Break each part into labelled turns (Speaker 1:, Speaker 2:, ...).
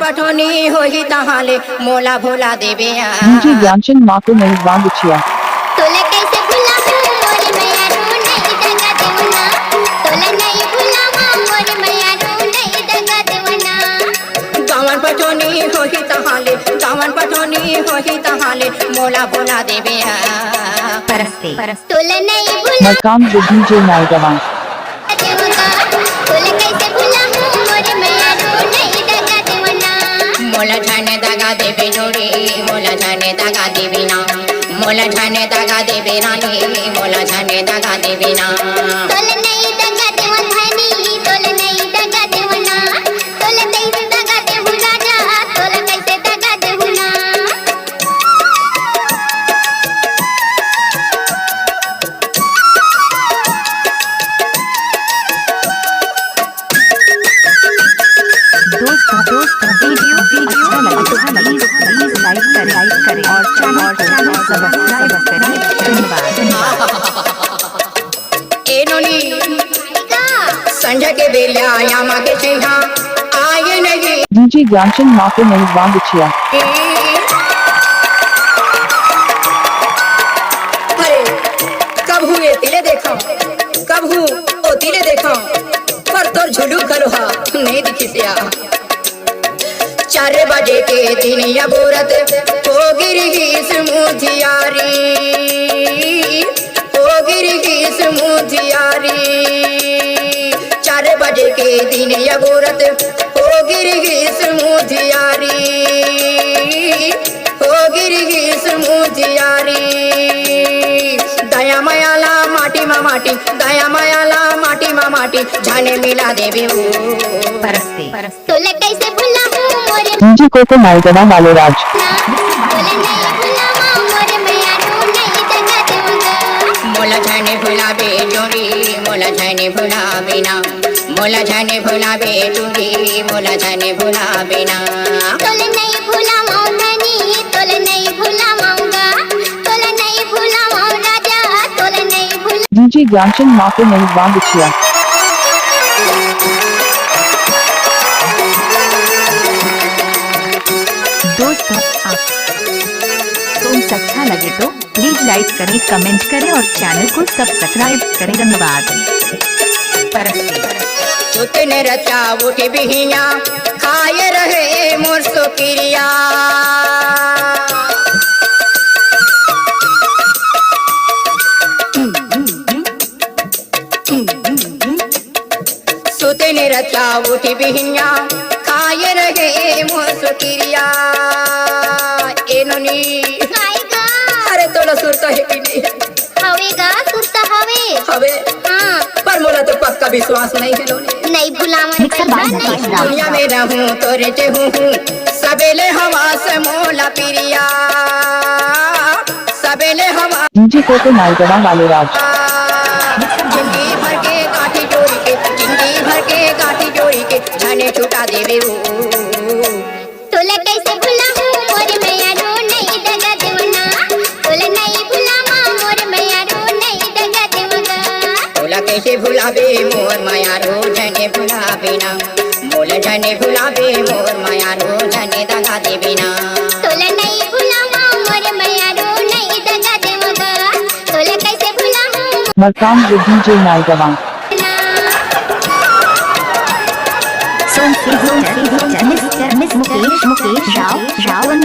Speaker 1: पठोनी होही तहाले मोला भोला देवे
Speaker 2: डीजे ज्ञानचंद माँ को नहीं बांगुचिया
Speaker 3: तोले कैसे भुलाऊं मोर मैया रो नहीं दगा देवना तोले नहीं भुलाऊं मोर मैया रो नहीं दगा देवना
Speaker 1: गावन पठोनी होही तहाले गावन पठोनी होही तहाले मोला भोला देवे परस्ते
Speaker 3: तोले नहीं भुलाऊं
Speaker 2: मरकाम जो डीजे नायगवा
Speaker 3: देवगा तोले कैसे भुलाऊं मोर मैया रो नहीं दगा देवना
Speaker 1: मोला जाने दगा देवे जोड़ी मोला जाने दगा देवे ना मोला जाने दगा देवे रानी मोला जाने दगा देवे ना
Speaker 3: तोले नहीं दगा देवन धनी तोले नहीं दगा देवना तोले कैसे दगा देवु राजा तोले कैसे दगा देवना
Speaker 4: दोस्तों वीडियो अच्छा लगे तो प्लीज लाइक करें और चैनल सब्सक्राइब करें। धन्यवाद।
Speaker 1: ए नोनी संध्या के बेलिया यामा के चिन्हा आए नहीं
Speaker 2: डीजे ज्ञानचंद माँ को नहीं बांगुचिया
Speaker 1: अरे कब हुए तिले देखो कब हूँ ओ तिले देखो पर तोर झुलू खलोहा नहीं दिखी सिया 4 बजे के दिन या बोरत हो गिरगी समुझियारी हो गिरगी समुझियारी 4 बजे के दिन या बोरत हो गिरगी समुझियारी हो गिरगी समुझियारी दया मायाला माटी मा माटी दया मायाला माटी मा माटी जाने मिला देवे वो परस्ते
Speaker 3: तोले कैसे भुलाऊं मोर
Speaker 2: डीजे को नायगवा वाले राज
Speaker 3: तोले नहीं भुलाऊं मोर मैया रो नहीं दगा देवगा
Speaker 1: मोला जाने भुलावे जोड़ी मोला जाने भुलावे ना मोला जाने भुलावे जोड़ी मोला जाने भुलावे ना
Speaker 3: तोले नहीं भुलाऊं धनी तोले नहीं भुलाऊंगा तोले नहीं भुलाऊं राजा तोले नहीं भुला
Speaker 2: डीजे ज्ञानचंद माँ को नहीं बांगुचिया
Speaker 4: दोस्तों अच्छा लगे तो प्लीज लाइक करें कमेंट करें और चैनल को सब्सक्राइब करें। धन्यवाद।
Speaker 1: उतने रचा उठे बिहिया खाए रहे मोर सोकिरिया सुतने रचा उठे बिहिया खाए रहे मोर सोकिरिया ए नोनी
Speaker 3: आएगा
Speaker 1: अरे तोला सुरता है कि नहीं
Speaker 3: हवेगा सुरता हवे
Speaker 1: हवे
Speaker 3: हाँ
Speaker 1: पर मोला तो पक्का विश्वास नहीं है नोनी
Speaker 3: नहीं भुलावन
Speaker 1: दुनिया में रहूं तो रहते हूँ सबेले हवा से मोला पिरिया सबेले हवा
Speaker 2: डीजे को नायगवा वाले राज
Speaker 1: जिंदगी भर के गाठी जोड़ी के जिंदगी भर के गाठी जोड़ी के जाने छुटा देवे वो
Speaker 3: तोले कैसे भुलाऊं मोर मैया रो नहीं दगा देवना तोले नहीं भुलाऊं मोर मैया रो नहीं दगा देवगा
Speaker 1: मोला कैसे भुलावे मोर माया रो जाने भुलावे ना मोला जाने भुलावे मोर माया रो जाने दगा देवे ना
Speaker 3: तोले नहीं भुलाऊं मोर मैया रो नहीं दगा देवगा तोले कैसे भुलाऊं
Speaker 2: मरकाम जो डीजे नायगवा
Speaker 4: मुकेश रावण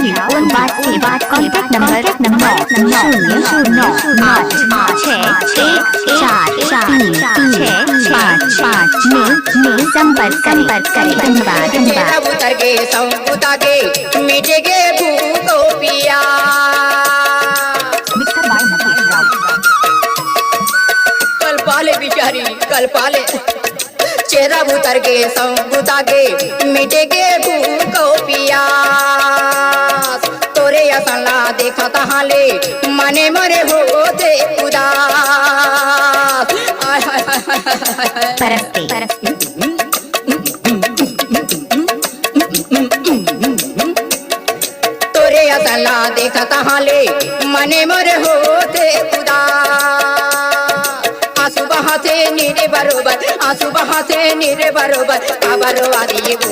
Speaker 4: बात कॉन्टैक्ट नंबर 00996144335 में संपर्क करें। धन्यवाद।
Speaker 1: उतर के संकुता के मिटे के भूखो पिया कल पाले बिचारी कल पाले चेहरा उतर के संकुता के मिटे के भूखो पिया तोरे असला देखा तहाले मने मरे होते उदास आय हाय हाय हाय हाय तोरे असला देखा तहाले मने मरे होते उदास आंसू बहाते नीरे बरोबर आंसू बहाते नीरे बरोबर आबरो आदिए वो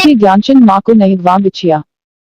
Speaker 2: देखिए ध्यानचंद माँ को नहीं गवा बिछिया।